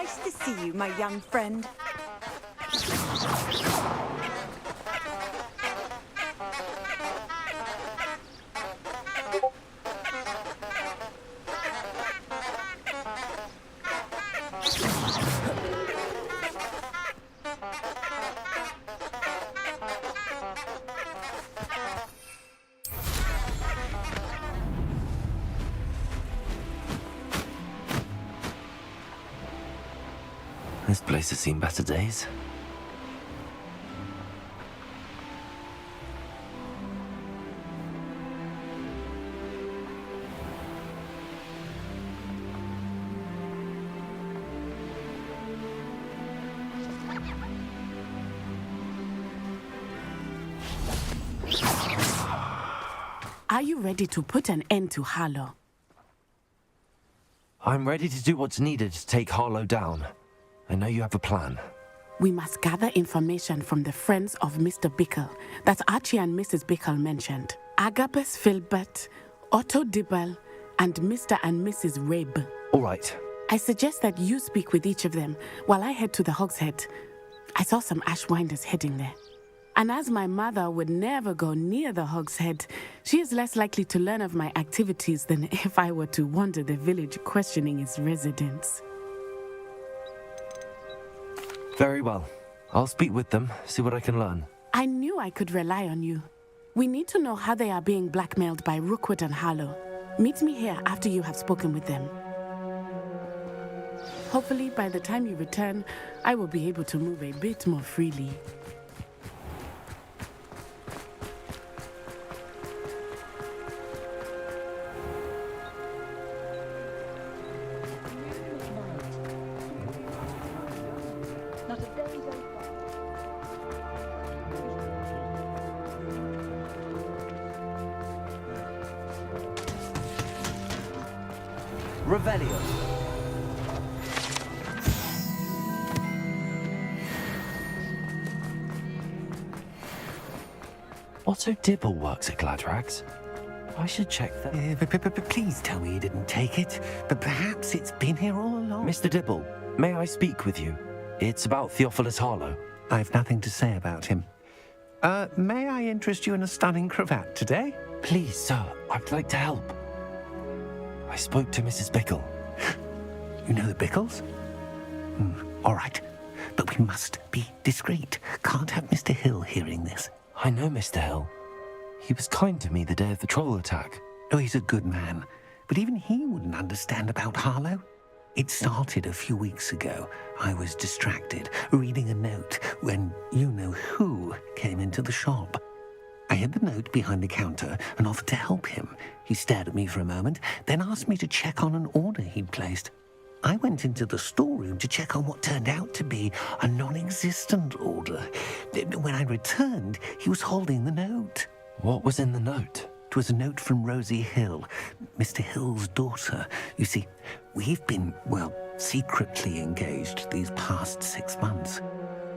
Nice to see you, my young friend. This place has seen better days. Are you ready to put an end to Harlow? I'm ready to do what's needed to take Harlow down. I know you have a plan. We must gather information from the friends of Mr. Bickle that Archie and Mrs. Bickle mentioned. Agabus Filbert, Otto Dibble, and Mr. and Mrs. Rabe. All right. I suggest that you speak with each of them while I head to the Hogshead. I saw some Ashwinders heading there. And as my mother would never go near the Hogshead, she is less likely to learn of my activities than if I were to wander the village questioning its residents. Very well. I'll speak with them, see what I can learn. I knew I could rely on you. We need to know how they are being blackmailed by Rookwood and Harlow. Meet me here after you have spoken with them. Hopefully, by the time you return, I will be able to move a bit more freely. Revelio. Otto Dibble works at Gladrags. I should check that. Please tell me you didn't take it. But perhaps it's been here all along. Mr. Dibble, may I speak with you? It's about Theophilus Harlow. I've nothing to say about him. May I interest you in a stunning cravat today? Please, sir, I'd like to help. I spoke to Mrs. Bickle. You know the Bickles? All right. But we must be discreet. Can't have Mr. Hill hearing this. I know Mr. Hill. He was kind to me the day of the troll attack. Oh, he's a good man. But even he wouldn't understand about Harlow. It started a few weeks ago. I was distracted, reading a note, when you-know-who came into the shop. I hid the note behind the counter and offered to help him. He stared at me for a moment, then asked me to check on an order he'd placed. I went into the storeroom to check on what turned out to be a non-existent order. When I returned, he was holding the note. What was in the note? It was a note from Rosie Hill, Mr. Hill's daughter. You see, we've been, secretly engaged these past 6 months.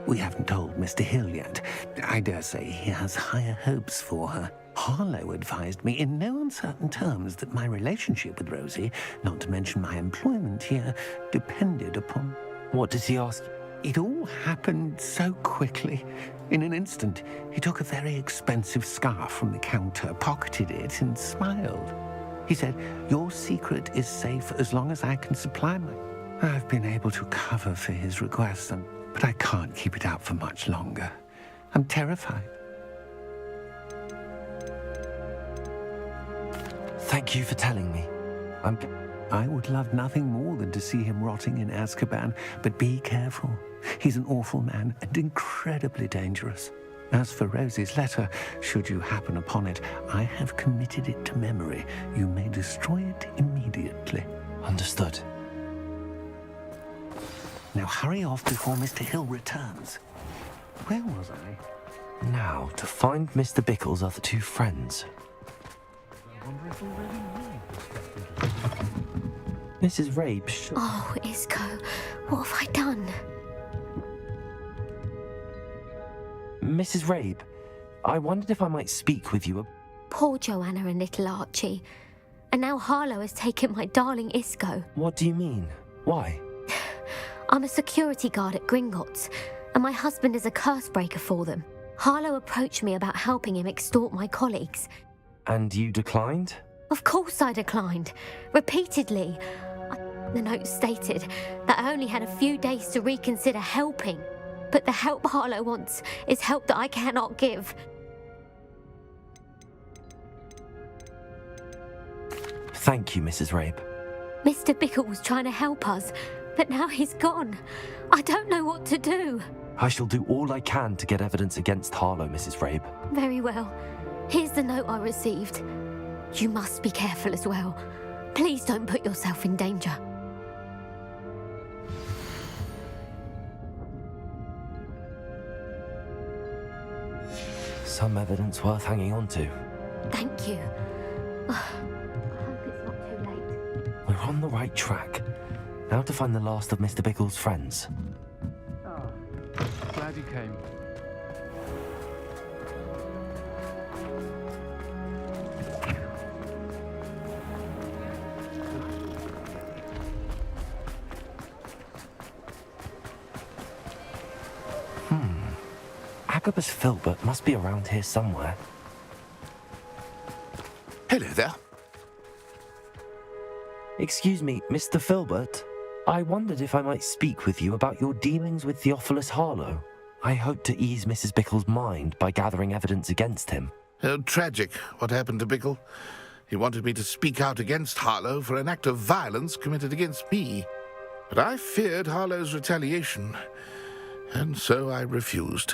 We haven't told Mr. Hill yet. I dare say he has higher hopes for her. Harlow advised me in no uncertain terms that my relationship with Rosie, not to mention my employment here, depended upon... What did he ask? It all happened so quickly. In an instant, he took a very expensive scarf from the counter, pocketed it, and smiled. He said, "Your secret is safe as long as I can supply mine." I've been able to cover for his request, but I can't keep it out for much longer. I'm terrified. Thank you for telling me. I would love nothing more than to see him rotting in Azkaban, but be careful. He's an awful man and incredibly dangerous. As for Rosie's letter, should you happen upon it, I have committed it to memory. You may destroy it immediately. Understood. Now hurry off before Mr. Hill returns. Where was I? Now, to find Mr. Bickle's other two friends. Mrs. Rabe, Oh, Isco, what have I done? Mrs. Rabe, I wondered if I might speak with you. Poor Joanna and little Archie. And now Harlow has taken my darling Isco. What do you mean? Why? I'm a security guard at Gringotts, and my husband is a curse breaker for them. Harlow approached me about helping him extort my colleagues. And you declined? Of course I declined. Repeatedly. The note stated that I only had a few days to reconsider helping. But the help Harlow wants is help that I cannot give. Thank you, Mrs. Rabe. Mr. Bickle was trying to help us, but now he's gone. I don't know what to do. I shall do all I can to get evidence against Harlow, Mrs. Rabe. Very well. Here's the note I received. You must be careful as well. Please don't put yourself in danger. Some evidence worth hanging on to. Thank you. I hope it's not too late. We're on the right track. Now to find the last of Mr. Bickle's friends. Glad you came. Agabus Filbert must be around here somewhere. Hello there. Excuse me, Mr. Filbert. I wondered if I might speak with you about your dealings with Theophilus Harlow. I hope to ease Mrs. Bickle's mind by gathering evidence against him. Tragic what happened to Bickle. He wanted me to speak out against Harlow for an act of violence committed against me. But I feared Harlow's retaliation, and so I refused.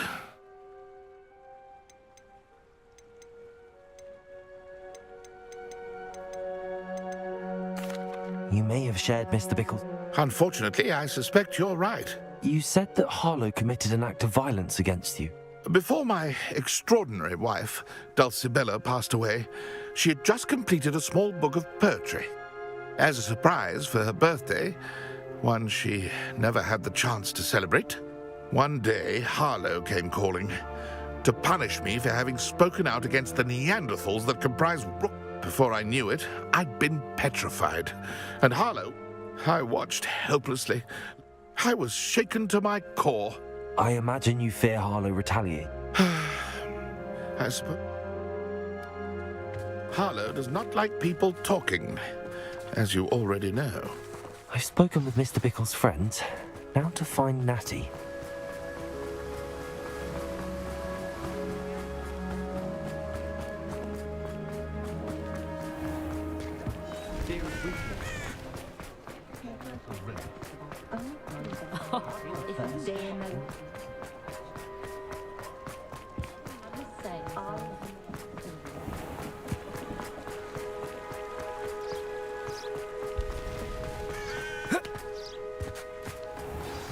You may have shared Mr. Bickle's... Unfortunately, I suspect you're right. You said that Harlow committed an act of violence against you. Before my extraordinary wife, Dulcibella, passed away, she had just completed a small book of poetry. As a surprise for her birthday, one she never had the chance to celebrate, one day Harlow came calling to punish me for having spoken out against the Neanderthals that comprise... Before I knew it, I'd been petrified. And Harlow, I watched helplessly. I was shaken to my core. I imagine you fear Harlow retaliate. I suppose... Harlow does not like people talking, as you already know. I've spoken with Mr. Bickle's friends. Now to find Natty.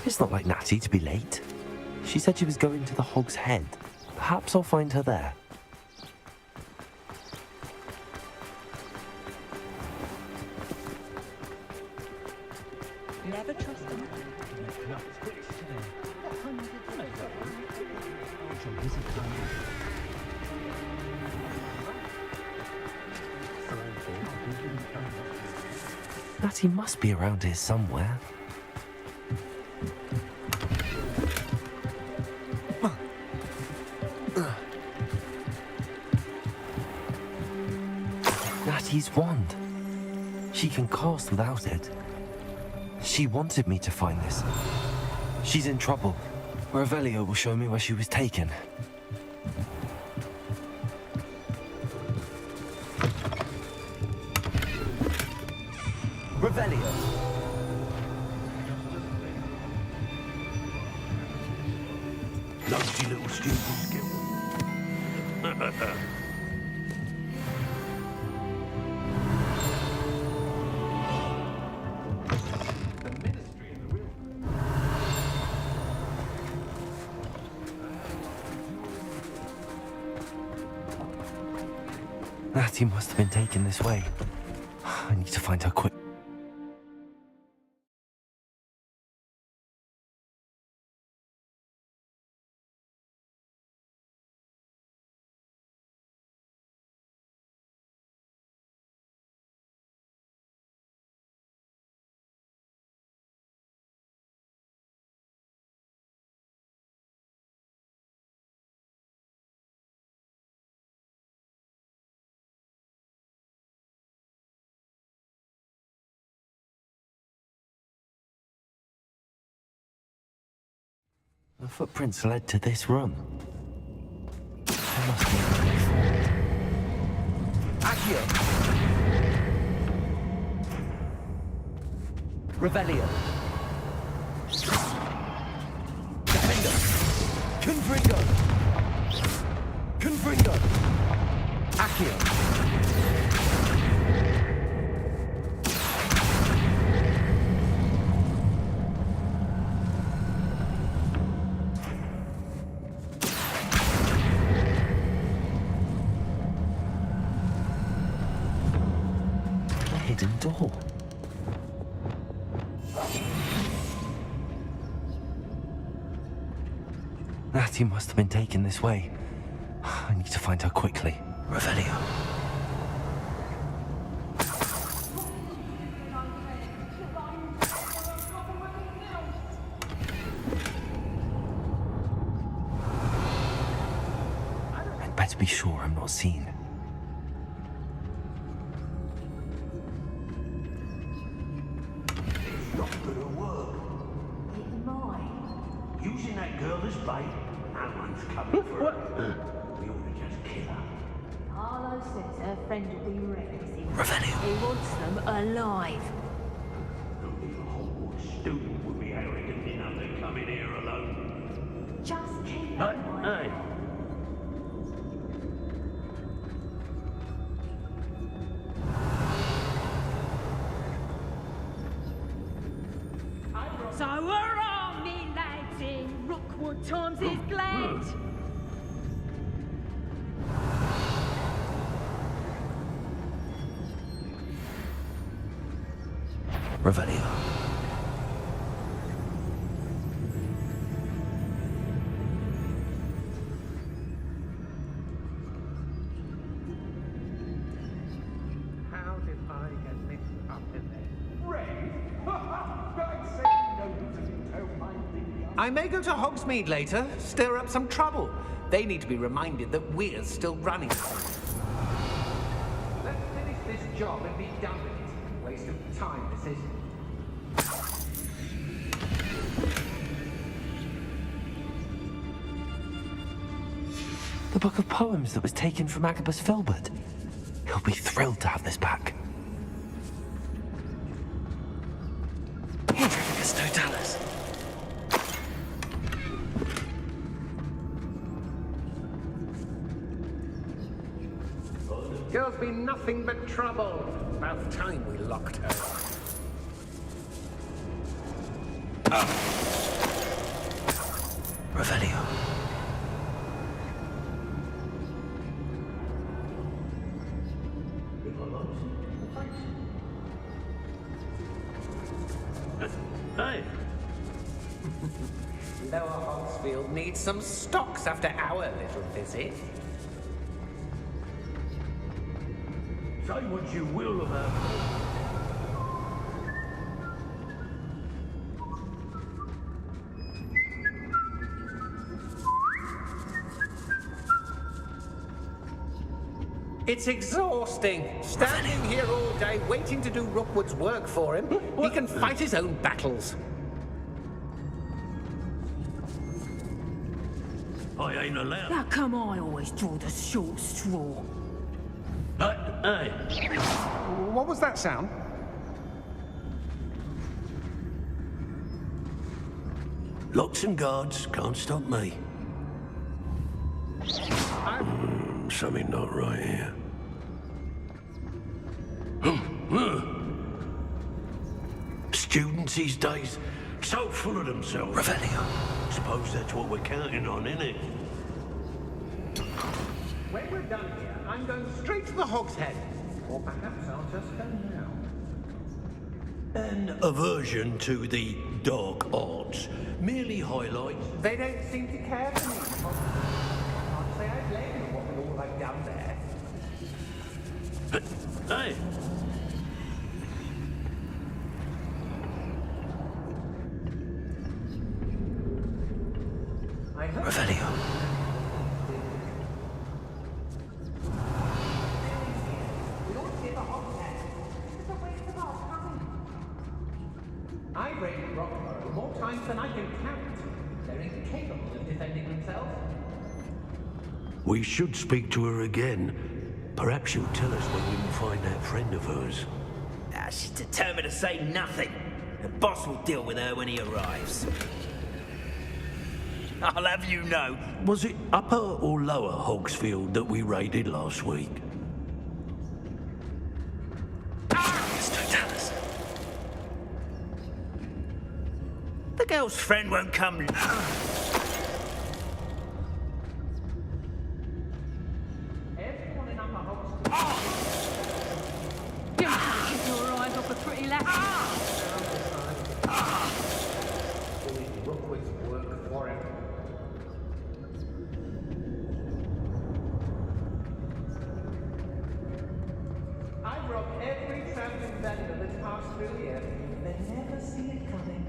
It's not like Natty to be late. She said she was going to the Hog's Head. Perhaps I'll find her there. Never trust them. Natty must be around here somewhere. Natty's wand. She can cast without it. She wanted me to find this. She's in trouble. Revelio will show me where she was taken. Revelio! Lusty little student skill. Natty must have been taken this way. I need to find her quick. The footprints led to this room. There must be a way forward. Accio! Revelio! Defender! Confringo! Confringo! Accio! Hidden door. Natty must have been taken this way. I need to find her quickly. Revelio. I'd better be sure I'm not seen. Using that girl as bait, no one's coming for her. We ought to just kill her. Harlow says her friend will be ready. Revelio. He wants them alive. Only a Hogwarts student would be arrogant enough to come in here alone. Just keep that in mind. So we're on, me lads, in Rookwood times is glad. Revelio. How did I get mixed up in this? I may go to Hogsmeade later, stir up some trouble. They need to be reminded that we're still running. Let's finish this job and be done with it. Waste of time, this is. The book of poems that was taken from Agabus Filbert. He'll be thrilled to have this back. Hedricus Totalis. Girl's been nothing but trouble. About time we locked her up. Revelio. Hey, Lower Hogsfield needs some stocks after our little visit. say what you will about It's exhausting. Standing here all day waiting to do Rookwood's work for him. He can fight his own battles. I ain't allowed. How come I always draw the short straw? Hey, What was that sound? locks and guards can't stop me. Something not right here. Students these days, so full of themselves. Revelio. Suppose that's what we're counting on, innit? When we're done here, I'm going straight to the Hogshead. Or perhaps I'll just go now. An aversion to the dark arts merely highlights. They don't seem to care for me. I'd say I blame them what with all I've done there. Hey, I hope Revelio. we ought to get the Hogshead. It's a waste of our time. I've raided Rockborough more times than I can count. They're incapable We should speak to her again. Perhaps she'll tell us when we can find that friend of hers. She's determined to say nothing. The boss will deal with her when he arrives. I'll have you know. Was it Upper or Lower Hogsfield that we raided last week? The girl's friend won't come. Everyone in Upper Hogsfield. You can't keep your eyes off a pretty lad. I've robbed every traveling vendor that's passed through here. They never see it coming.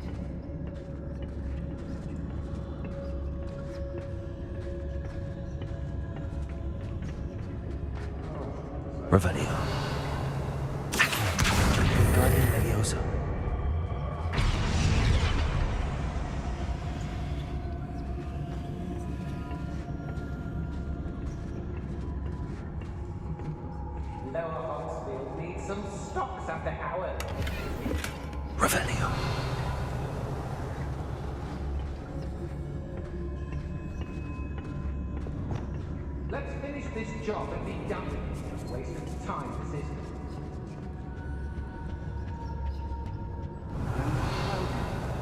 Revelio. Guardian Leviosa. Lower Hogsfield needs some stocks after Howard. Revelio. Let's finish this job and be done with it. Waste of time, this isn't.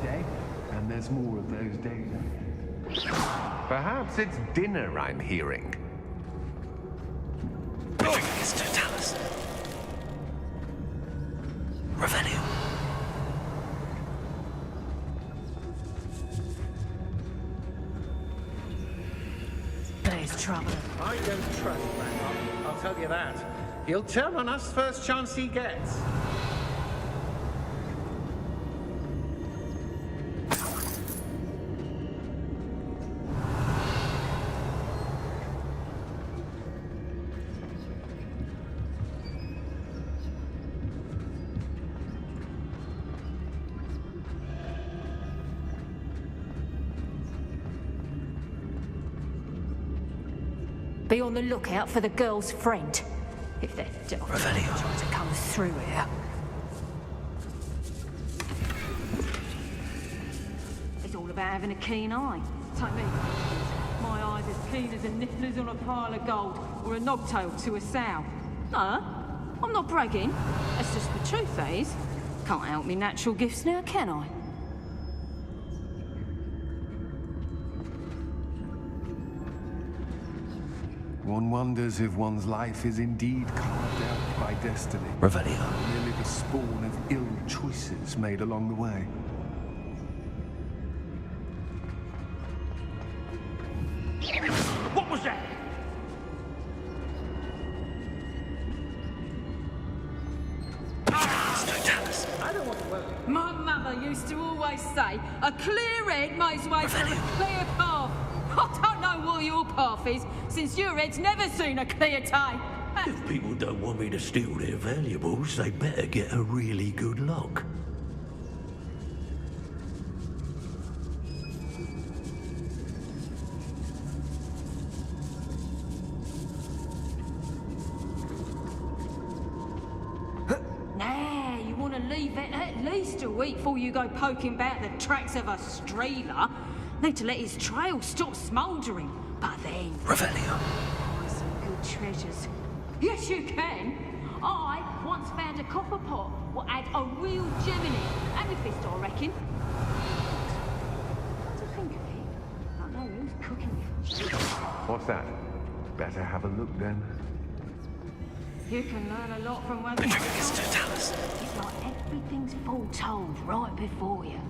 Day, and there's more of those days. Perhaps it's dinner I'm hearing. It's Totalis. Revelio. There's trouble. I don't trust Randolph, I'll tell you that. He'll turn on us first chance he gets. Be on the lookout for the girl's friend. If they're Revelio. trying to come through here. It's all about having a keen eye. Take me. My eye's as keen as a niffler's on a pile of gold or a knobtail to a sow. No, I'm not bragging. That's just the truth, that is. Can't help me natural gifts now, can I? One wonders if one's life is indeed carved out by destiny. Revelio. Merely the spawn of ill choices made along the way. What was that? It's Totalis. My mother used to always say, a clear head makes way for a clear path. I don't know what your path is, since your head's never seen a clear day. If people don't want me to steal their valuables, they better get a really good lock. Nah, you want to leave it at least a week before you go poking about the tracks of a streeler. Need to let his trail stop smouldering. But then... Revelio. find some good treasures. Yes, you can. I once found a copper pot what had a real gem in it. Amethyst, I reckon. What do you think of it? I know who's cooking it. What's that? Better have a look then. You can learn a lot from one The trick is Totalis. It's like everything's foretold right before you.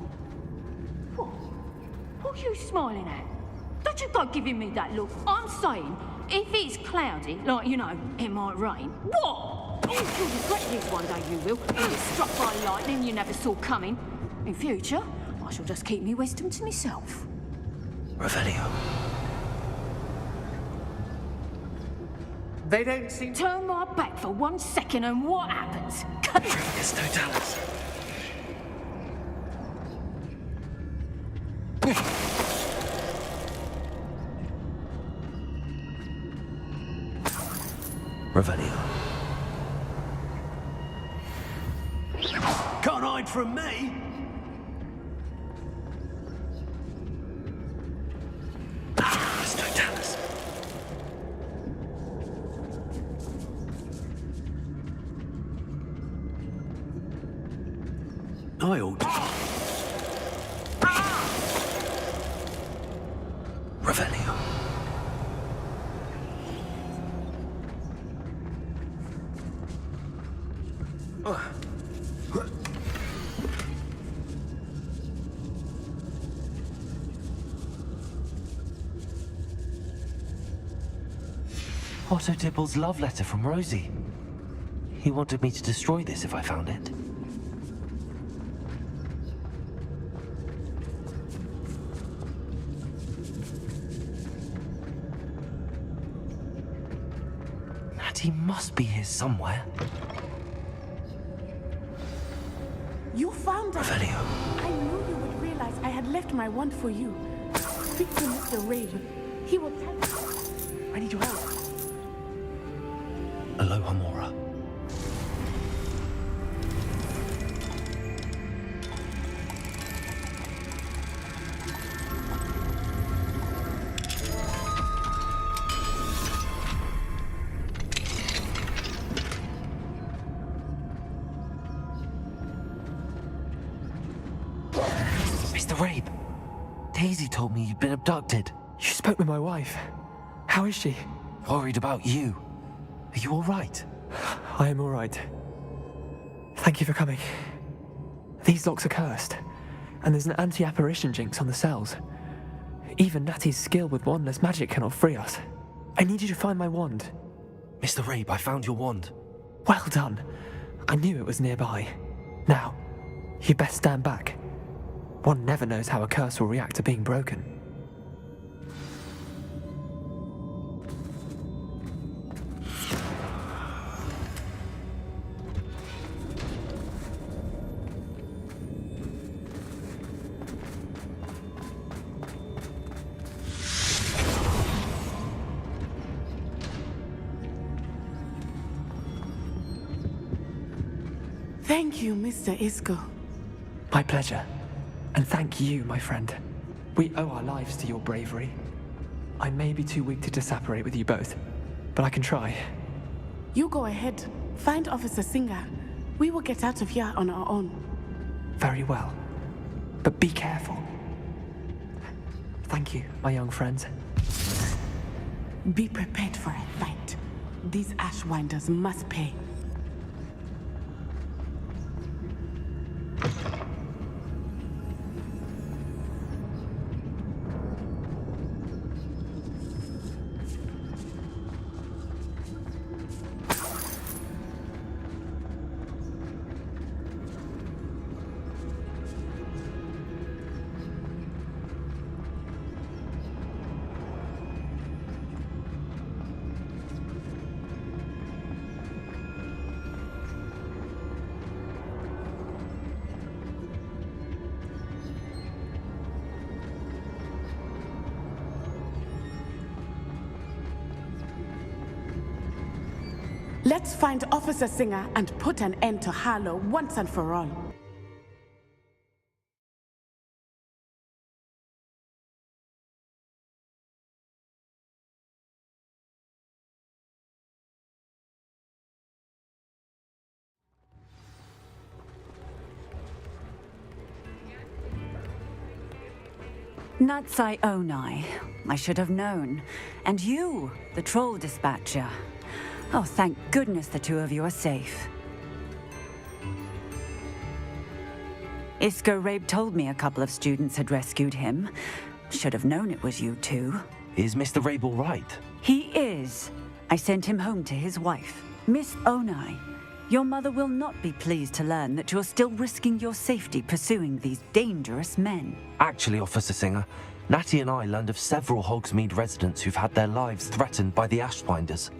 What? What are you smiling at? Don't you go giving me that look. I'm saying, if it's cloudy, like, you know, it might rain. What? You'll regret this one day, you will. You'll be struck by lightning you never saw coming. In future, I shall just keep me wisdom to myself. Revelio. They don't seem to... Turn my back for 1 second and what happens? The trick is Totalis. Revelio. Can't hide from me! I ought to... Revelio. Otto Dibble's love letter from Rosie. He wanted me to destroy this if I found it. Natty must be here somewhere. You found it! Revelio. I knew you would realize I had left my wand for you. Speak to Mr. Raven. He will tell you. I need your help. Aloha Mora. Mr. Rabe, Daisy told me you'd been abducted. You spoke with my wife. How is she? Worried about you. Are you all right? I am all right. Thank you for coming. These locks are cursed, and there's an anti-apparition jinx on the cells. Even Natty's skill with wandless magic cannot free us. I need you to find my wand. Mr. Rabe, I found your wand. Well done. I knew it was nearby. Now, you best stand back. One never knows how a curse will react to being broken. Thank you, Mr. Isco. My pleasure. And thank you, my friend. We owe our lives to your bravery. I may be too weak to disapparate with you both, but I can try. You go ahead. Find Officer Singer. We will get out of here on our own. Very well. But be careful. Thank you, my young friends. Be prepared for a fight. These Ashwinders must pay. Let's find Officer Singer and put an end to Harlow once and for all. Natsai Onai. I should have known. And you, the troll dispatcher. Oh, thank goodness the two of you are safe. Isco Rabe told me a couple of students had rescued him. Should have known it was you two. Is Mr. Rabe all right? He is. I sent him home to his wife, Miss Onai. Your mother will not be pleased to learn that you're still risking your safety pursuing these dangerous men. Actually, Officer Singer, Natty and I learned of several Hogsmeade residents who've had their lives threatened by the Ashwinders.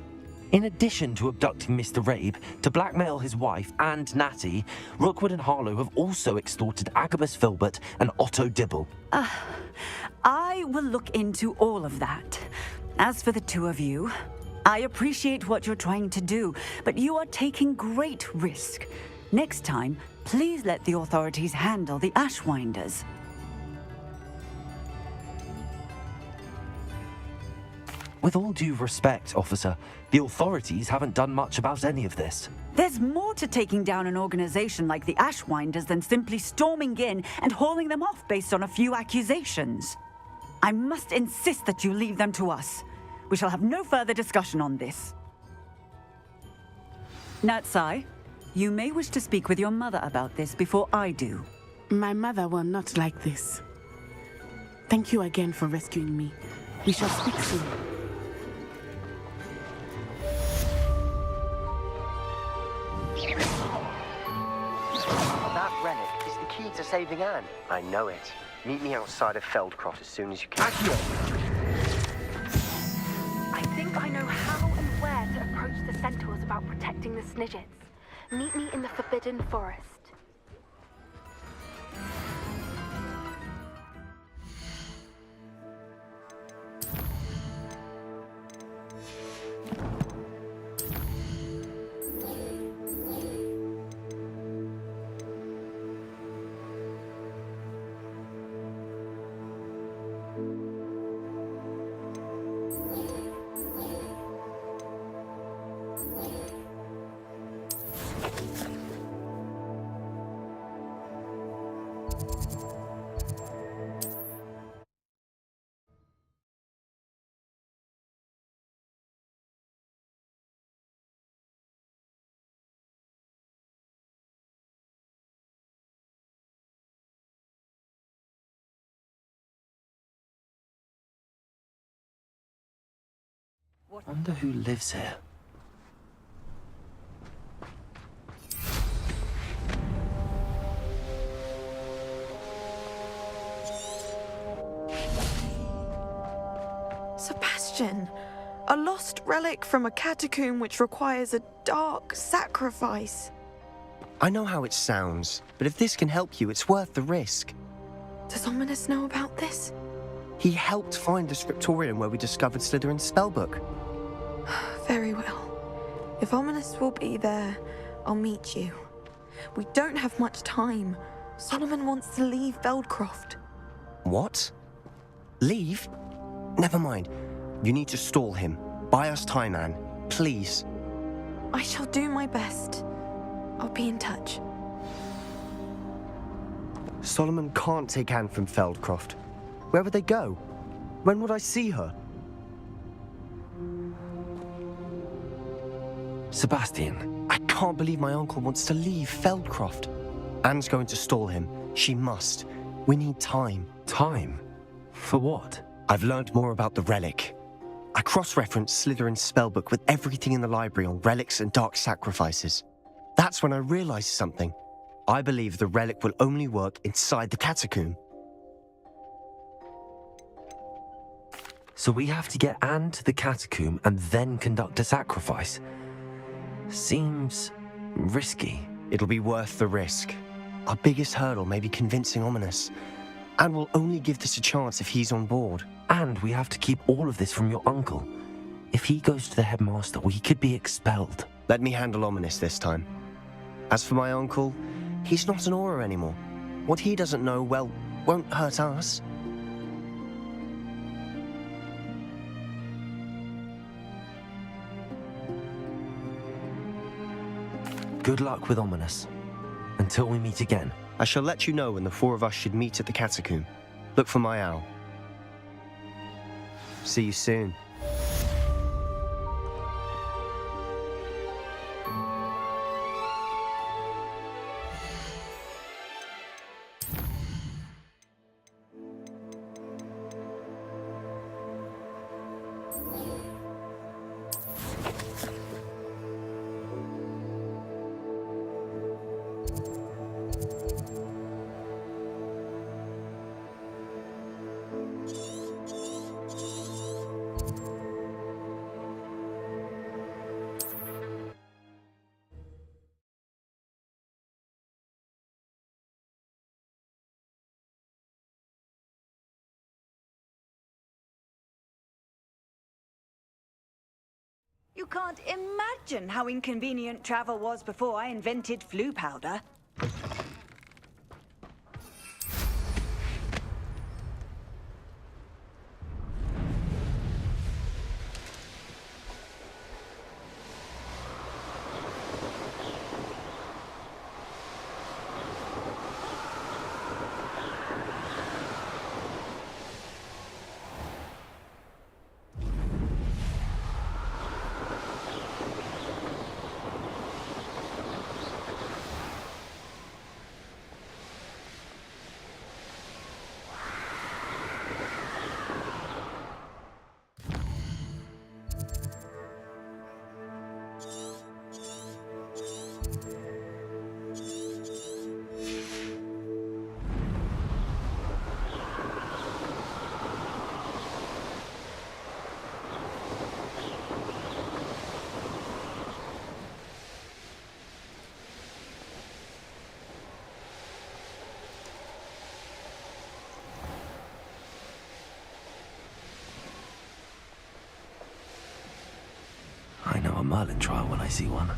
In addition to abducting Mr. Rabe to blackmail his wife and Natty, Rookwood and Harlow have also extorted Agabus Filbert and Otto Dibble. I will look into all of that. As for the two of you, I appreciate what you're trying to do, but you are taking great risk. Next time, please let the authorities handle the Ashwinders. With all due respect, officer, the authorities haven't done much about any of this. There's more to taking down an organization like the Ashwinders than simply storming in and hauling them off based on a few accusations. I must insist that you leave them to us. We shall have no further discussion on this. Natsai, you may wish to speak with your mother about this before I do. My mother will not like this. Thank you again for rescuing me. We shall speak soon. That relic is the key to saving Anne. I know it. Meet me outside of Feldcroft as soon as you can. I think I know how and where to approach the centaurs about protecting the Snidgets. Meet me in the Forbidden Forest. Wonder who lives here. Sebastian, a lost relic from a catacomb which requires a dark sacrifice. I know how it sounds, but if this can help you, it's worth the risk. Does Ominous know about this? He helped find the scriptorium where we discovered Slytherin's spellbook. Very well. If Ominous will be there, I'll meet you. We don't have much time. Solomon wants to leave Feldcroft. What? Leave? Never mind. You need to stall him. Buy us time, Anne. Please. I shall do my best. I'll be in touch. Solomon can't take Anne from Feldcroft. Where would they go? When would I see her? Sebastian. I can't believe my uncle wants to leave Feldcroft. Anne's going to stall him. She must. We need time. Time? For what? I've learned more about the relic. I cross-referenced Slytherin's spellbook with everything in the library on relics and dark sacrifices. That's when I realized something. I believe the relic will only work inside the catacomb. So we have to get Anne to the catacomb and then conduct a sacrifice. Seems risky. It'll be worth the risk. Our biggest hurdle may be convincing Ominous. And we'll only give this a chance if he's on board. And we have to keep all of this from your uncle. If he goes to the headmaster, we could be expelled. Let me handle Ominous this time. As for my uncle, he's not an Auror anymore. What he doesn't know, well, won't hurt us. Good luck with Ominous. Until we meet again. I shall let you know when the four of us should meet at the catacomb. Look for my owl. See you soon. You can't imagine how inconvenient travel was before I invented flu powder. I know a Merlin trial when I see one.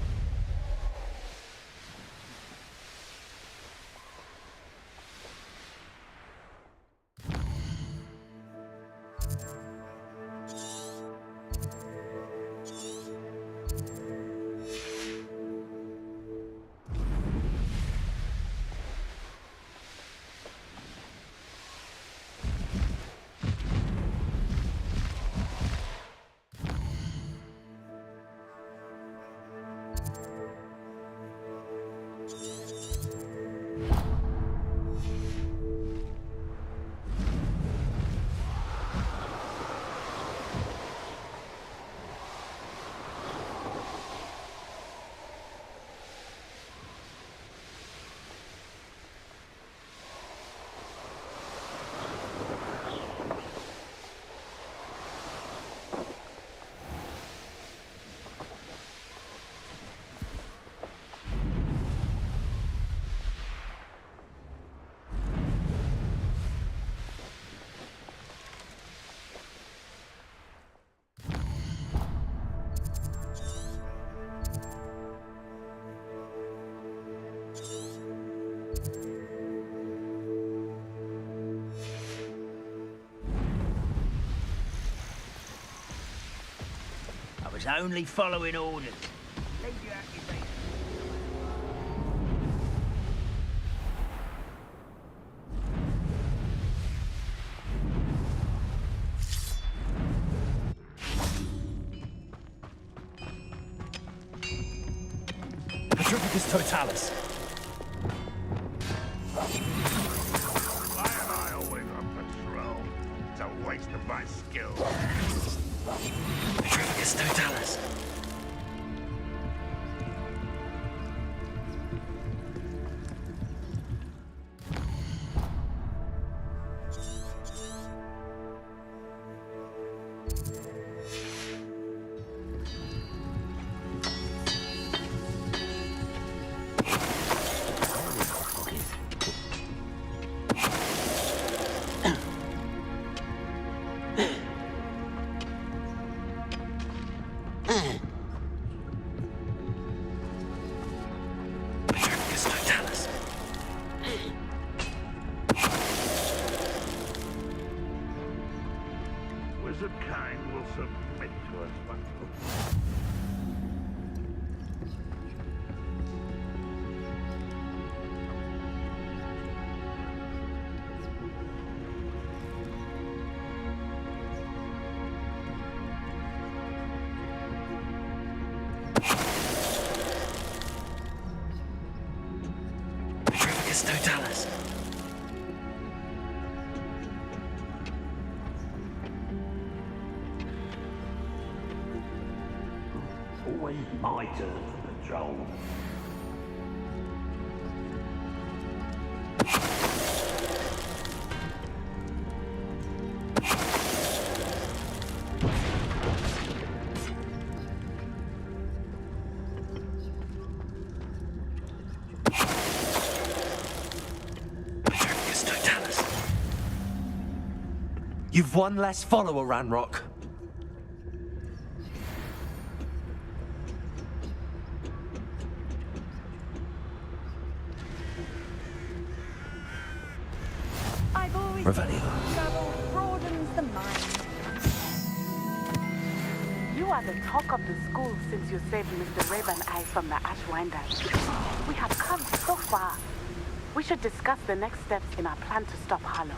I was only following orders. Leave your accusation. Petrificus totalis. Why am I always on patrol? It's a waste of my skill. Petrificus totalis. Wizard kind will submit to us, but... Petrificus totalis. Always my turn for patrol. Petrificus totalis. You've one less follower, Ranrock. Revelio. Travel broadens the mind. You are the talk of the school since you saved Mr. Raven Eye from the Ashwinders. We have come so far. We should discuss the next steps in our plan to stop Harlow.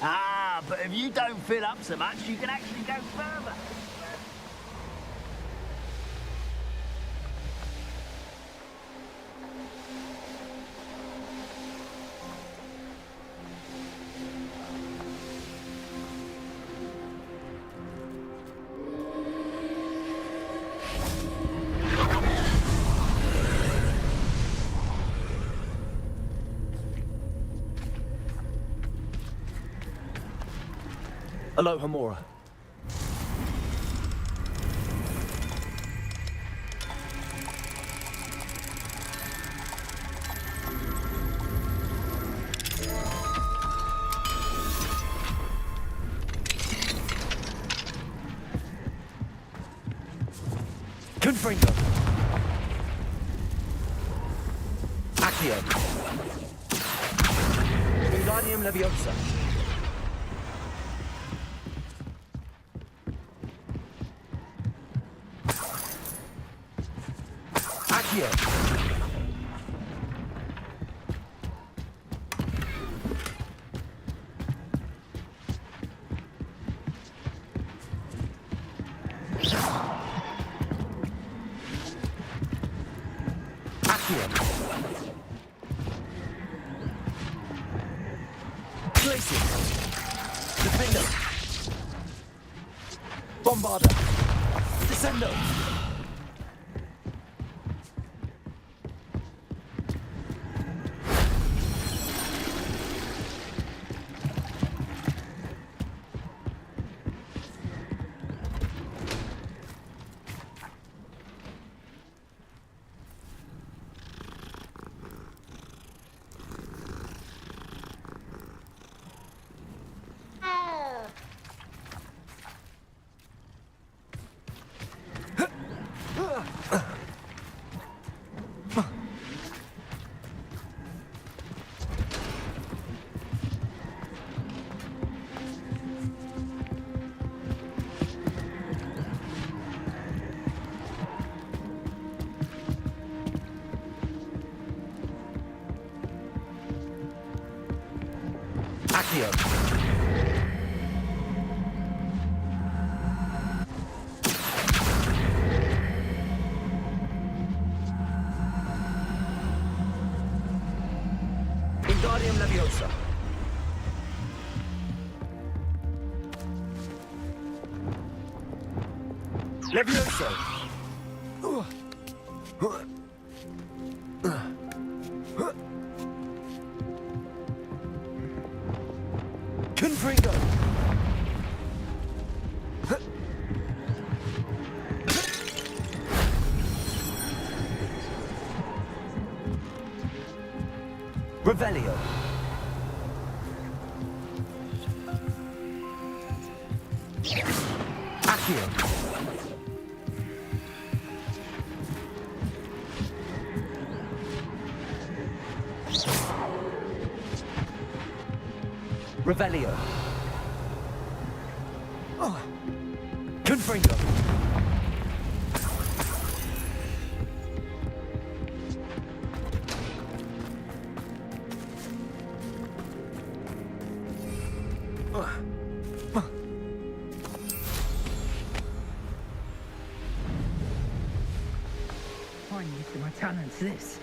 Ah, but if you don't fill up so much, you can actually go further. Aloha Mora. Confringo. Accio. Wingardium Leviosa. Accio. Glacier. Defender. Bombarder. Descendo. Accio. Wingardium Leviosa. Leviosa. Confringo. Revelio. Accio. Revelio. Confringo. 欢迎什么challenge this?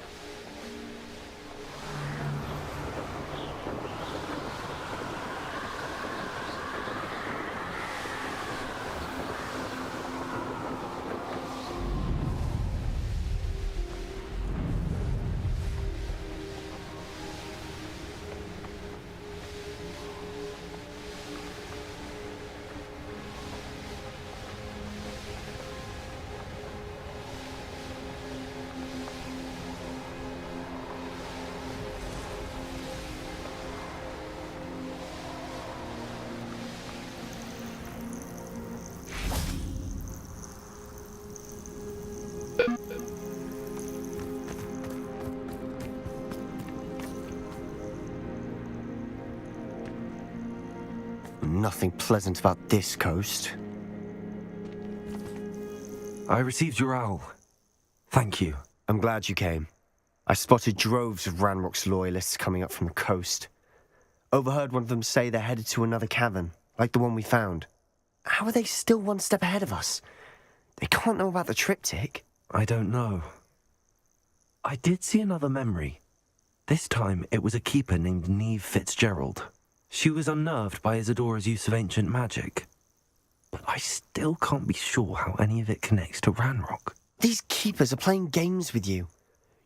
Nothing pleasant about this coast. I received your owl. Thank you. I'm glad you came. I spotted droves of Ranrock's loyalists coming up from the coast. Overheard one of them say they're headed to another cavern, like the one we found. How are they still one step ahead of us? They can't know about the triptych. I don't know. I did see another memory. This time it was a keeper named Neve Fitzgerald. She was unnerved by Isadora's use of ancient magic. But I still can't be sure how any of it connects to Ranrock. These keepers are playing games with you.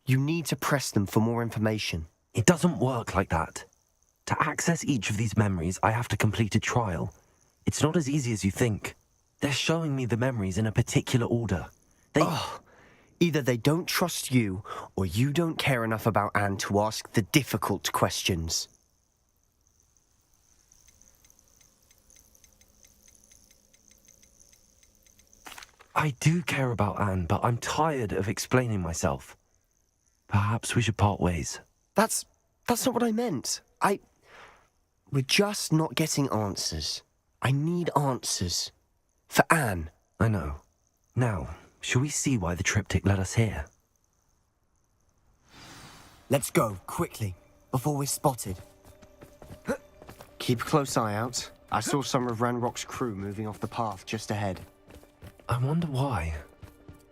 You need to press them for more information. It doesn't work like that. To access each of these memories, I have to complete a trial. It's not as easy as you think. They're showing me the memories in a particular order. Either they don't trust you, or you don't care enough about Anne to ask the difficult questions. I do care about Anne, but I'm tired of explaining myself. Perhaps we should part ways. That's not what I meant. We're just not getting answers. I need answers. For Anne. I know. Now, shall we see why the triptych led us here? Let's go, quickly, before we're spotted. Keep a close eye out. I saw some of Ranrock's crew moving off the path just ahead. I wonder why.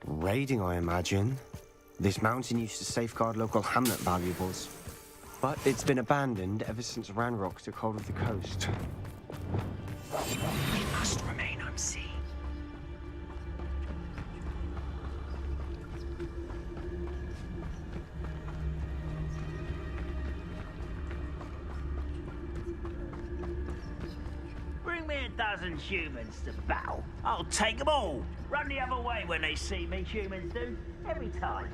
Raiding, I imagine. This mountain used to safeguard local hamlet valuables. But it's been abandoned ever since Ranrock took hold of the coast. We must remain unseen. Bring me a dozen humans to battle. I'll take them all. Run the other way when they see me, humans do. Every time.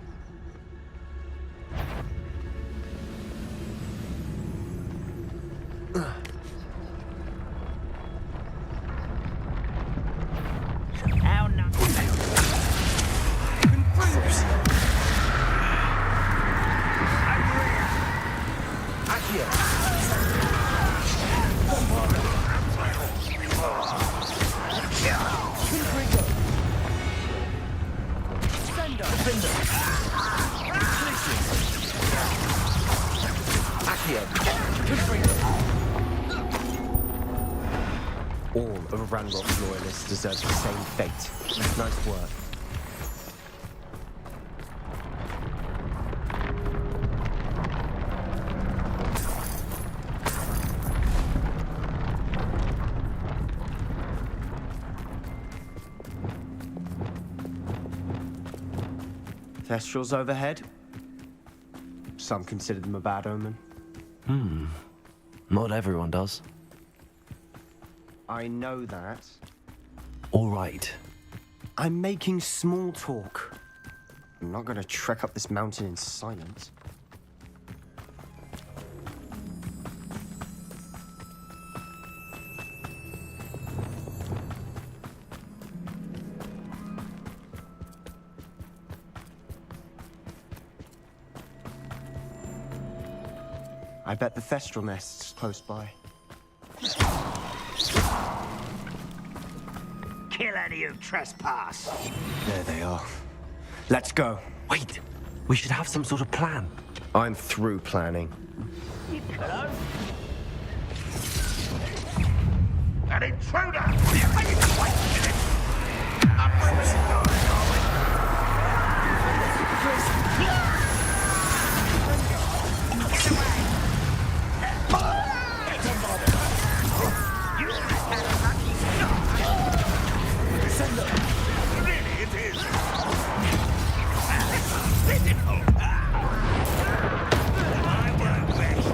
How All of Ranrock's loyalists deserve the same fate. Nice work. Thestrals overhead. Some consider them a bad omen. Not everyone does. I know that. All right. I'm making small talk. I'm not going to trek up this mountain in silence. I bet the Thestral nest's close by. kill any who trespass. There they are. Let's go. Wait, we should have some sort of plan. I'm through planning. You could have. An intruder! Are you wasting it? I'm really, it is. I won't rest.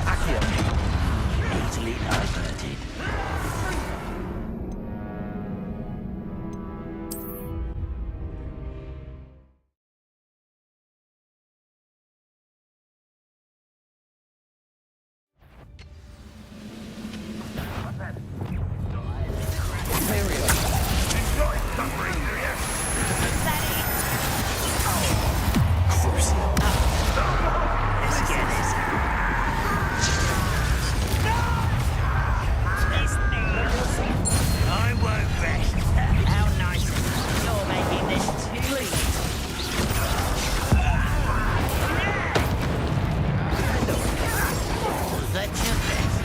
Akio. Easily diverted. I won't rest. How nice. You're making this too easy. That's your best.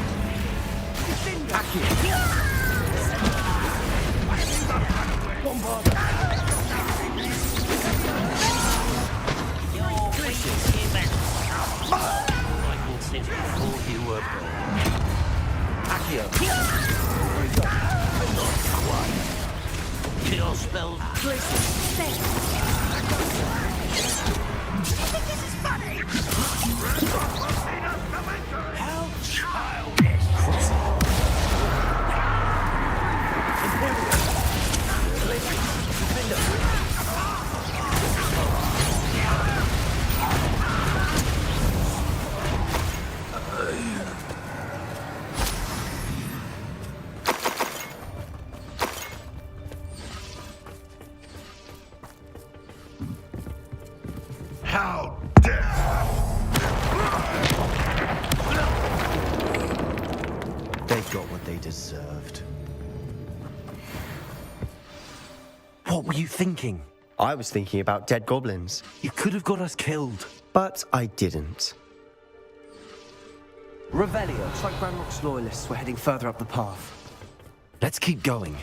You're weak human. I consider all you were born. Kill spells. How childish. How dare! They got what they deserved. What were you thinking? I was thinking about dead goblins. You could have got us killed. But I didn't. Revelio. Looks like Grandrock's loyalists were heading further up the path. Let's keep going.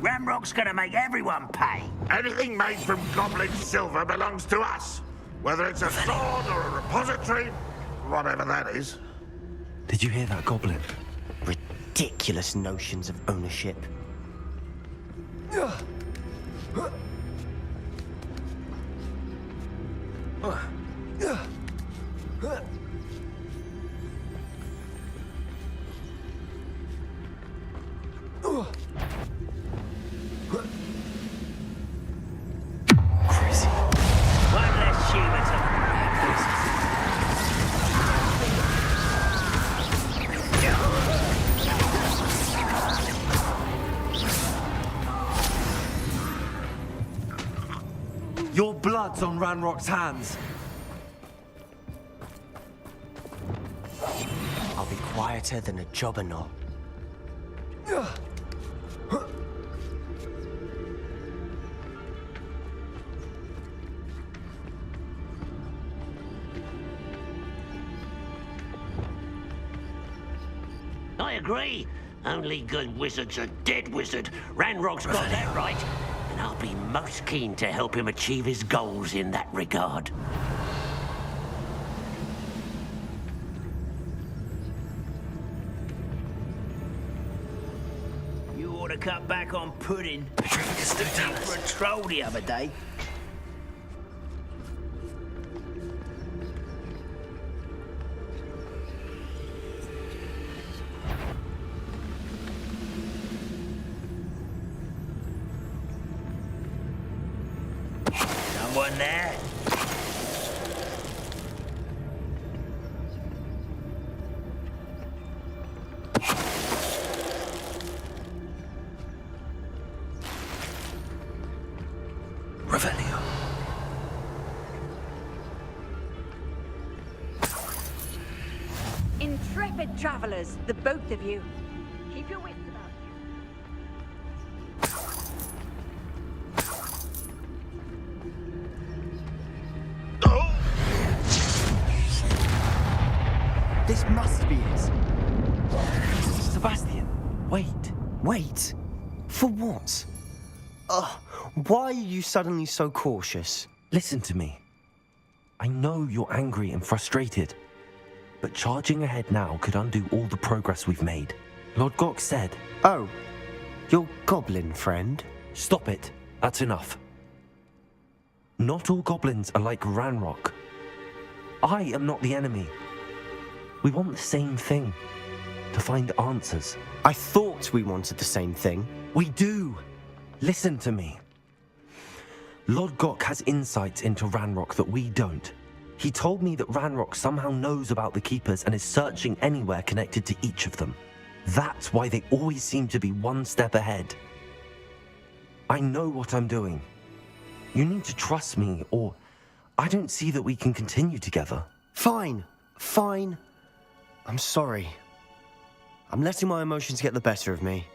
Ramrock's gonna make everyone pay. Anything made from goblin silver belongs to us. Whether it's a sword or a repository, whatever that is. Did you hear that, Goblin? Ridiculous notions of ownership. One less human to Your blood's on Ranrock's hands. I'll be quieter than a jobberknoll. I agree. Only good wizard's a dead wizard. Ranrock's got that right. And I'll be most keen to help him achieve his goals in that regard. You ought to cut back on pudding. Took me for a troll the other day. Someone there? Revelio. Intrepid travelers, the both of you. Keep your wits about This must be it. Sebastian, wait. Wait? For what? Why are you suddenly so cautious? Listen to me. I know you're angry and frustrated, but charging ahead now could undo all the progress we've made. Lord Gok said... Oh, your goblin friend? Stop it. That's enough. Not all goblins are like Ranrock. I am not the enemy. We want the same thing. To find answers. I thought we wanted the same thing. We do. Listen to me. Lord Gok has insights into Ranrock that we don't. He told me that Ranrock somehow knows about the Keepers and is searching anywhere connected to each of them. That's why they always seem to be one step ahead. I know what I'm doing. You need to trust me, or I don't see that we can continue together. Fine. I'm sorry. I'm letting my emotions get the better of me.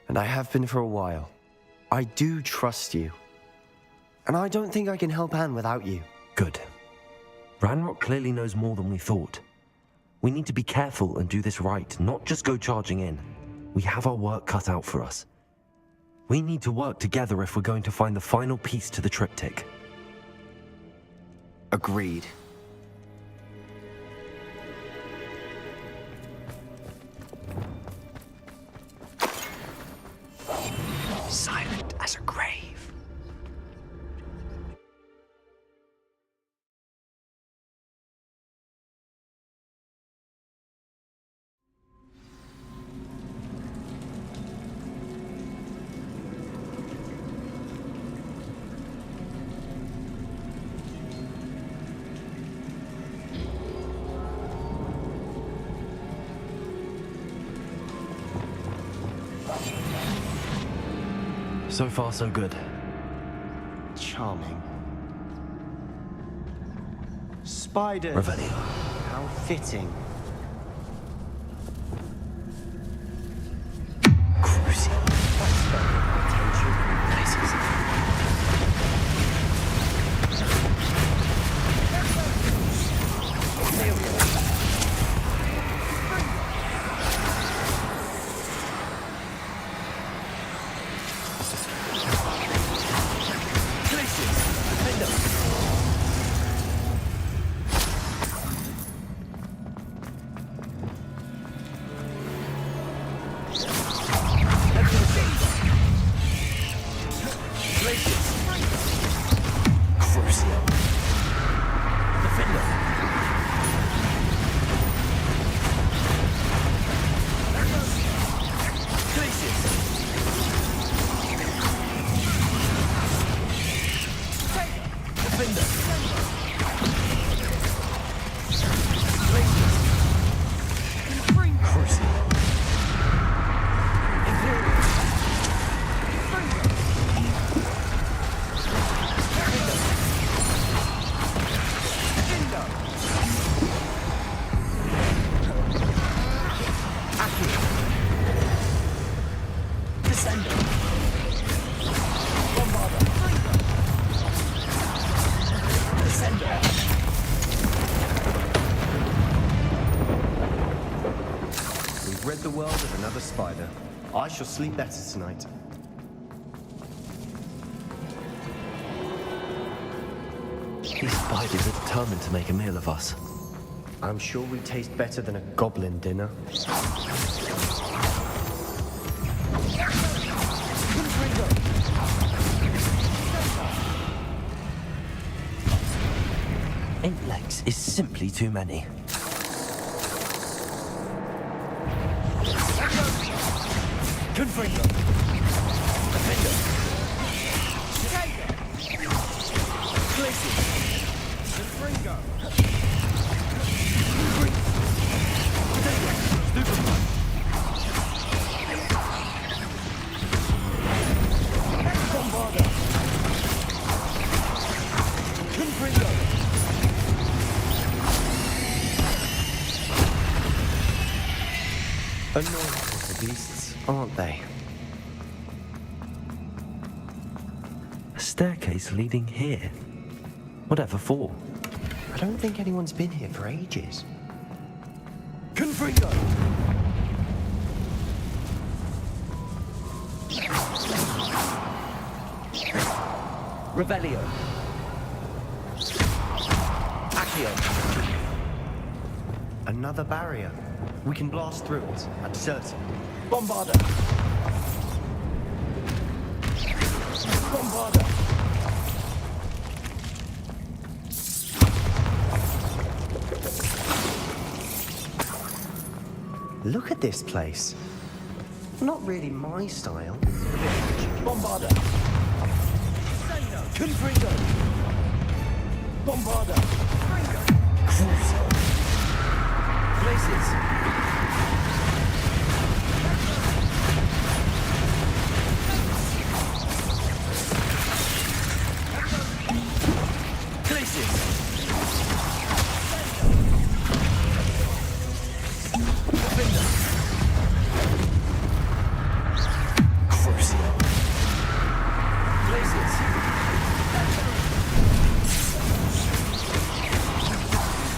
And I have been for a while. I do trust you. And I don't think I can help Anne without you. Good. Ranrock clearly knows more than we thought. We need to be careful and do this right, not just go charging in. We have our work cut out for us. We need to work together if we're going to find the final piece to the triptych. Agreed. Silent as a grave. So far, so good. Charming. Spiders. Revelio. How fitting. Crucial. shall sleep better tonight. These spiders are determined to make a meal of us. I'm sure we taste better than a goblin dinner. Eight legs is simply too many. Confringo. Defender. Places. Confringo. Bombarda. Confringo. Annoying little beasts, aren't they? A staircase leading here. Whatever for? I don't think anyone's been here for ages. Confringo. Revelio. Accio. Another barrier. We can blast through it, I'm certain. Bombarda. Bombarda. Look at this place. Not really my style. Bombarda. Confringo. Bombarda. Crucial. Places. Places. Defender. Crucial. Places.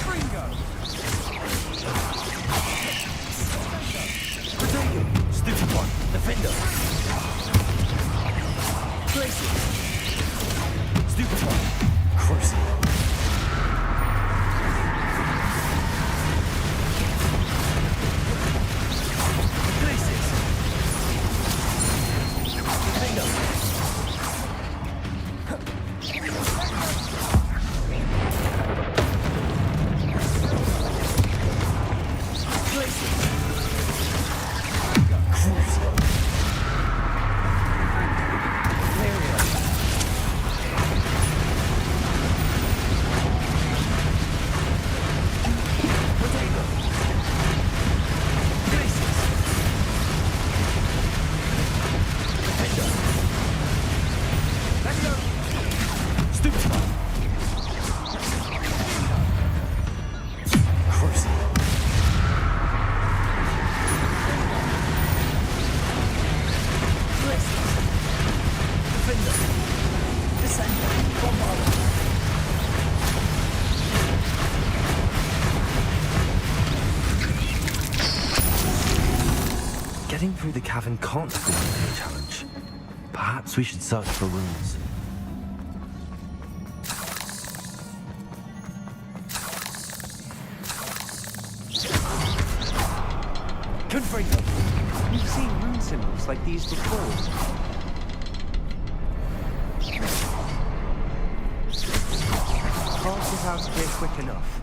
Confringo. Stupid one. Defender. Places. Stupid one. Crucial. Places. Defender. Places. Crucial. Area. Potato. Places. Defender. Let's go. Stupid one. Crucial. Places. Defender. Descender. Bombarder. Getting through the cavern can't have been a challenge. Perhaps we should search for runes. Confringo. We've seen rune symbols like these before. Can't get out of here quick enough.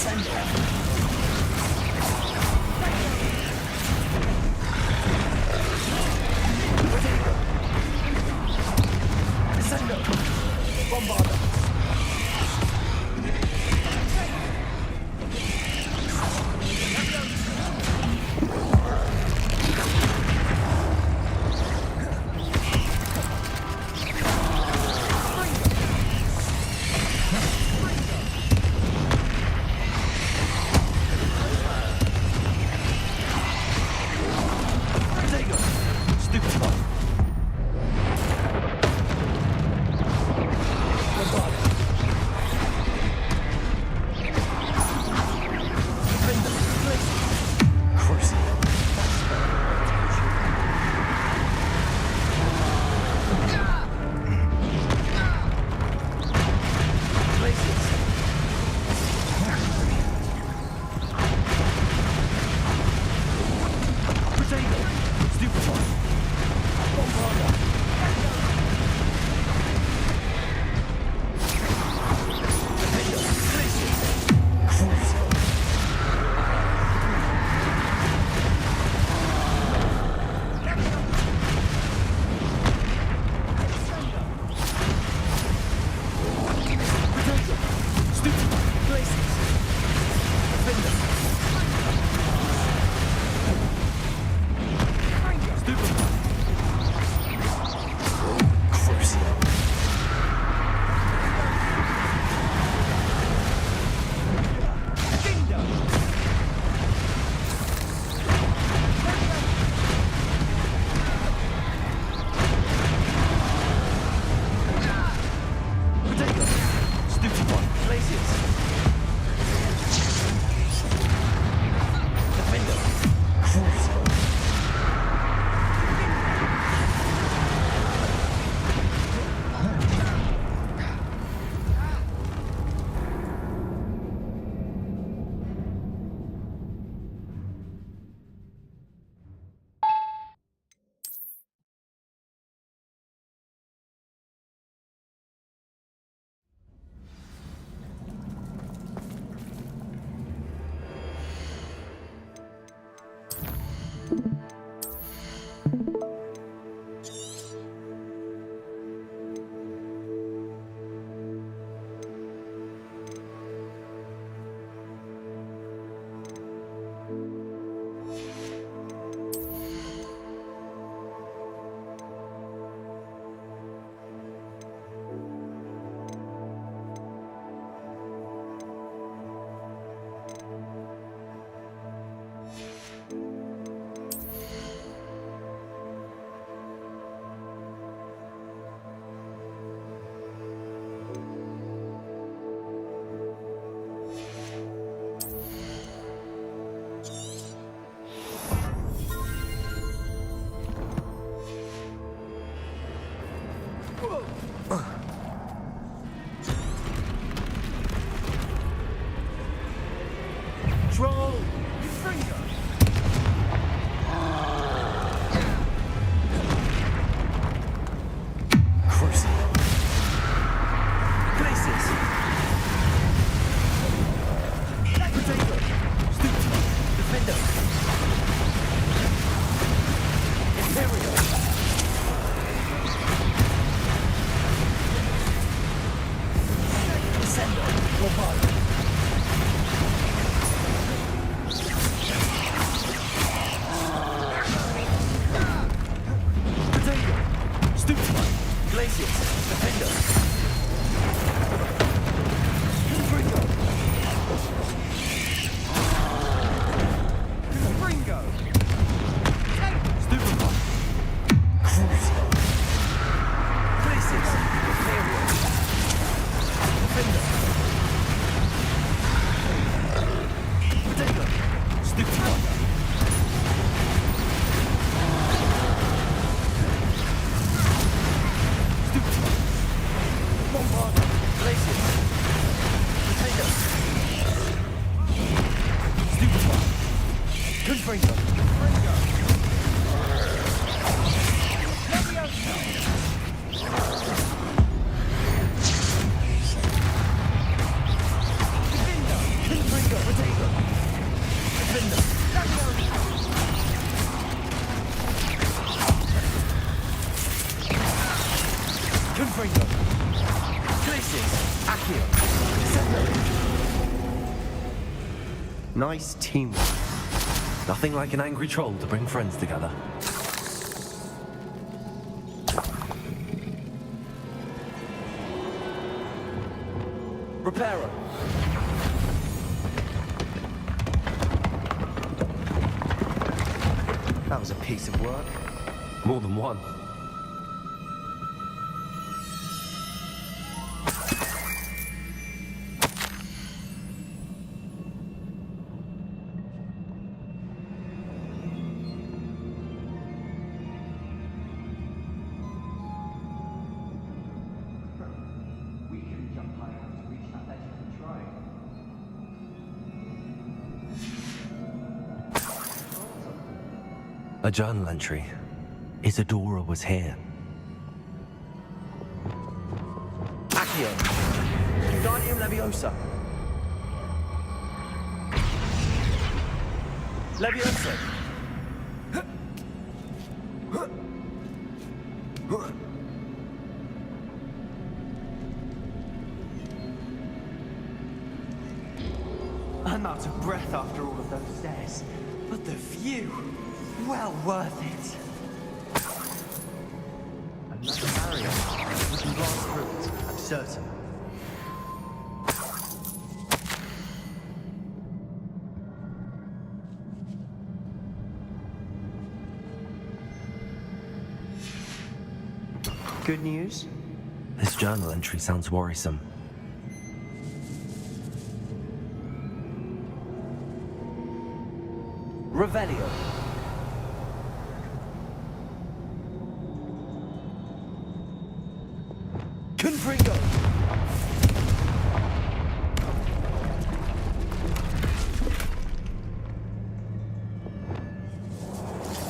Bingo! Nice teamwork. Nothing like an angry troll to bring friends together. Repairer. That was a piece of work. More than one. A journal entry. Isadora was here. Accio. Wingardium Leviosa. Leviosa. I'm out of breath after all of those stairs. But the view, well worth it. Another barrier. We can blast through it, I'm certain. Good news? This journal entry sounds worrisome. Revelio. Confringo.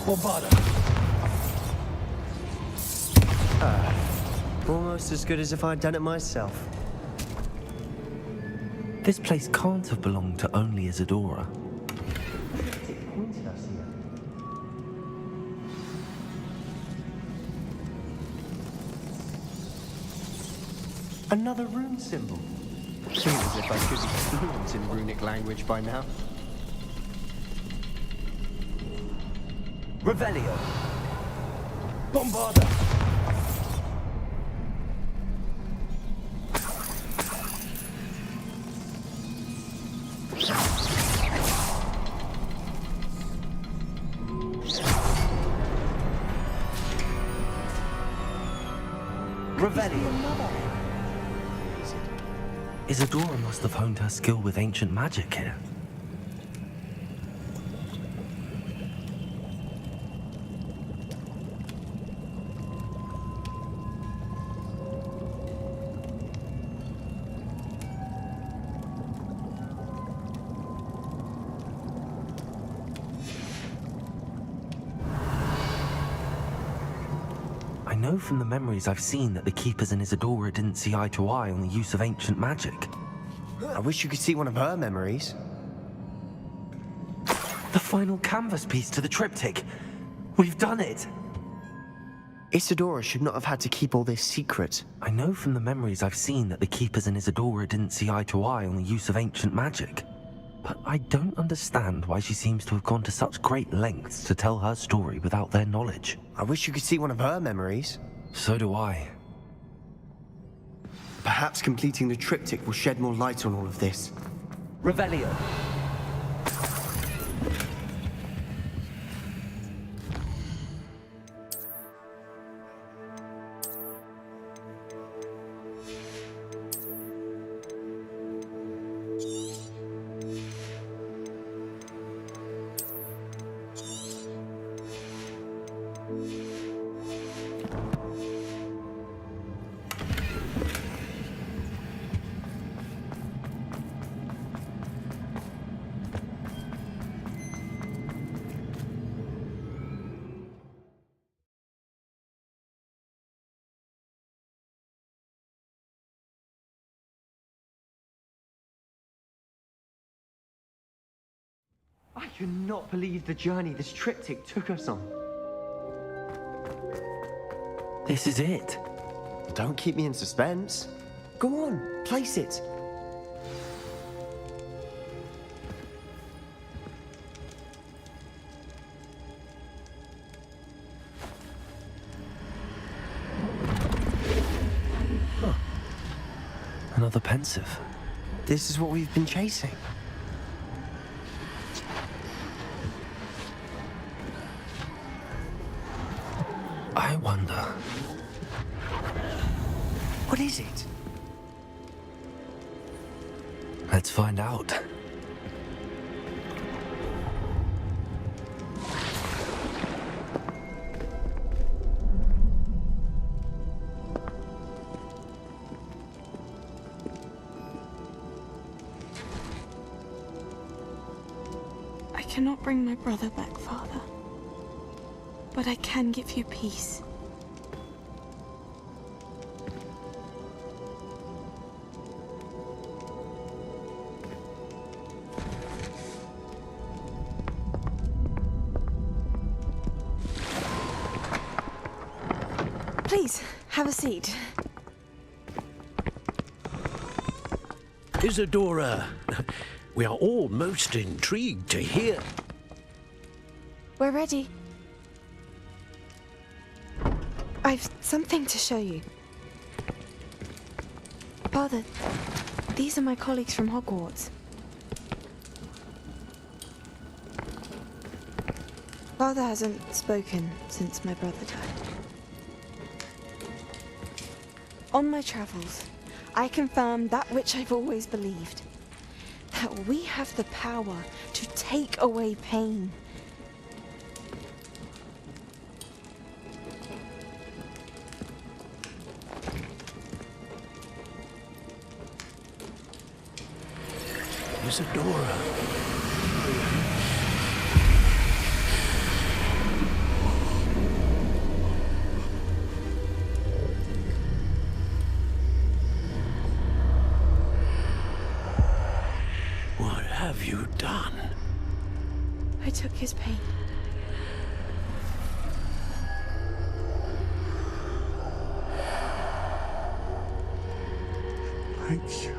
Bombarda. Almost as good as if I'd done it myself. This place can't have belonged to only Isadora. Pointed us here. Another rune symbol. Seems as if I could be fluent in runic language by now. Revelio. Bombarda. Revelio. Isadora must have honed her skill with ancient magic here. I know from the memories I've seen that the Keepers and Isadora didn't see eye to eye on the use of ancient magic. I wish you could see one of her memories. The final canvas piece to the triptych. We've done it! Isadora should not have had to keep all this secret. I know from the memories I've seen that the Keepers and Isadora didn't see eye to eye on the use of ancient magic. But I don't understand why she seems to have gone to such great lengths to tell her story without their knowledge. I wish you could see one of her memories. So do I. Perhaps completing the triptych will shed more light on all of this. Revelio. I cannot believe the journey this triptych took us on. This is it. Don't keep me in suspense. Go on, place it. another pensive. This is what we've been chasing. I wonder... What is it? Let's find out. I cannot bring my brother back, Father. But I can give you peace. Please, have a seat. Isadora, we are all most intrigued to hear. We're ready. I've something to show you. Father, these are my colleagues from Hogwarts. Father hasn't spoken since my brother died. On my travels, I confirmed that which I've always believed. That we have the power to take away pain. Isadora. What have you done? I took his pain. Thank you.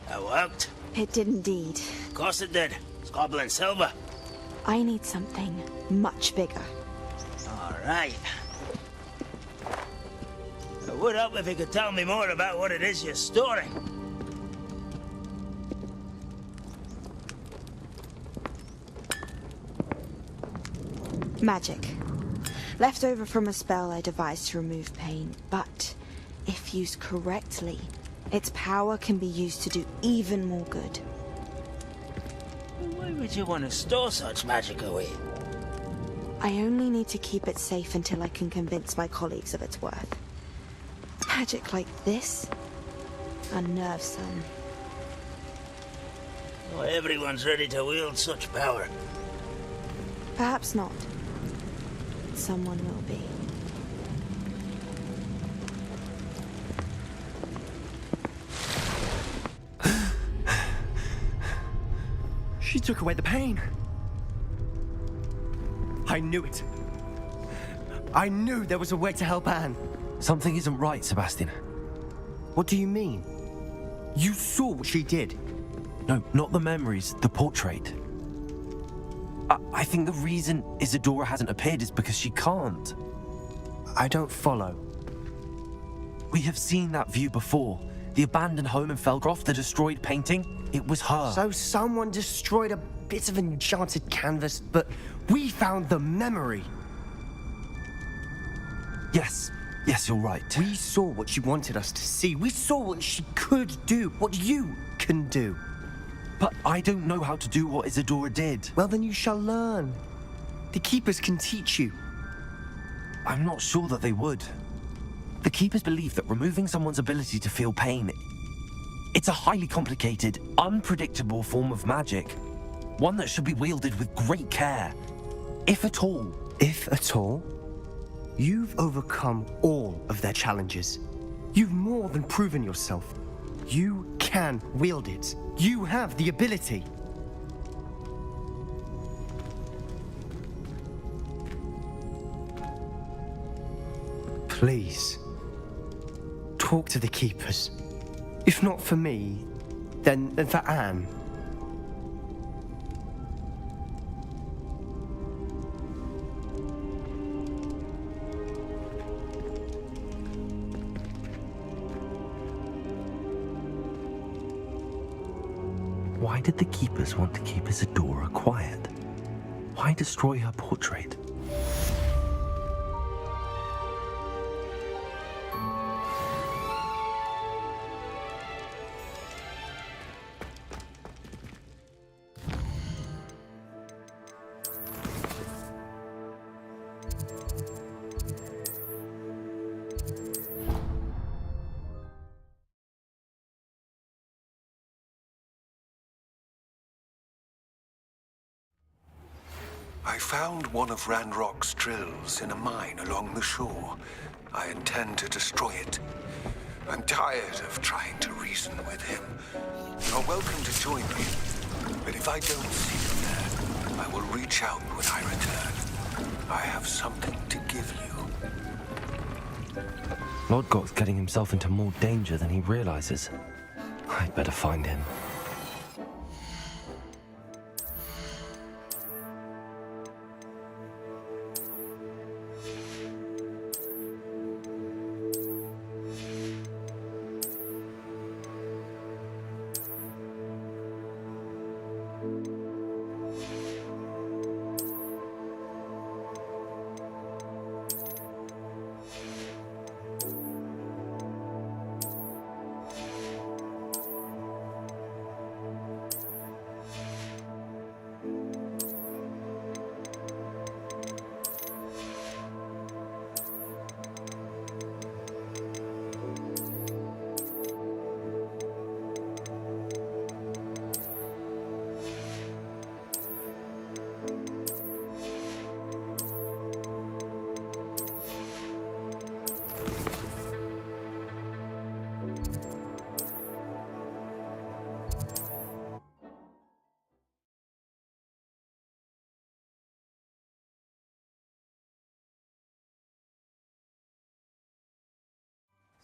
That worked? It did indeed. Of course it did. It's goblin silver. I need something much bigger. All right. It would help if you could tell me more about what it is you're storing. Magic. Left over from a spell I devised to remove pain, but if used correctly, its power can be used to do even more good. Why would you want to store such magic away? I only need to keep it safe until I can convince my colleagues of its worth. Magic like this unnerves some. Not everyone's ready to wield such power. Perhaps not. Someone will be. She took away the pain. I knew it. I knew there was a way to help Anne. Something isn't right, Sebastian. What do you mean? You saw what she did. No, not the memories, the portrait. I think the reason Isadora hasn't appeared is because she can't. I don't follow. We have seen that view before. The abandoned home in Felgroth, the destroyed painting, it was her. So someone destroyed a bit of enchanted canvas, but we found the memory. Yes, you're right. We saw what she wanted us to see. We saw what she could do, what you can do. But I don't know how to do what Isadora did. Well, then you shall learn. The Keepers can teach you. I'm not sure that they would. The Keepers believe that removing someone's ability to feel pain, it's a highly complicated, unpredictable form of magic. One that should be wielded with great care. If at all. If at all? You've overcome all of their challenges. You've more than proven yourself. You can wield it. You have the ability. Please, talk to the Keepers. If not for me, then for Anne. Why did the keepers want to keep Isadora quiet? Why destroy her portrait? I found one of Ranrock's drills in a mine along the shore. I intend to destroy it. I'm tired of trying to reason with him. You're welcome to join me, but if I don't see you there, I will reach out when I return. I have something to give you. Lodgoth's getting himself into more danger than he realizes. I'd better find him.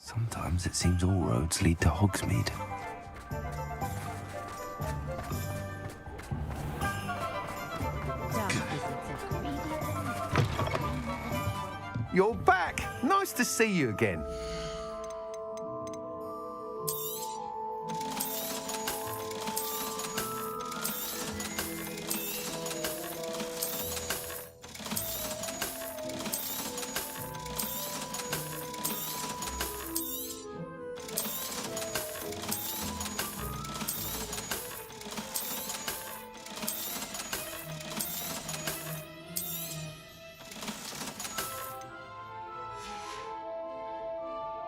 Sometimes it seems all roads lead to Hogsmeade. You're back! Nice to see you again.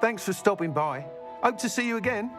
Thanks for stopping by. Hope to see you again.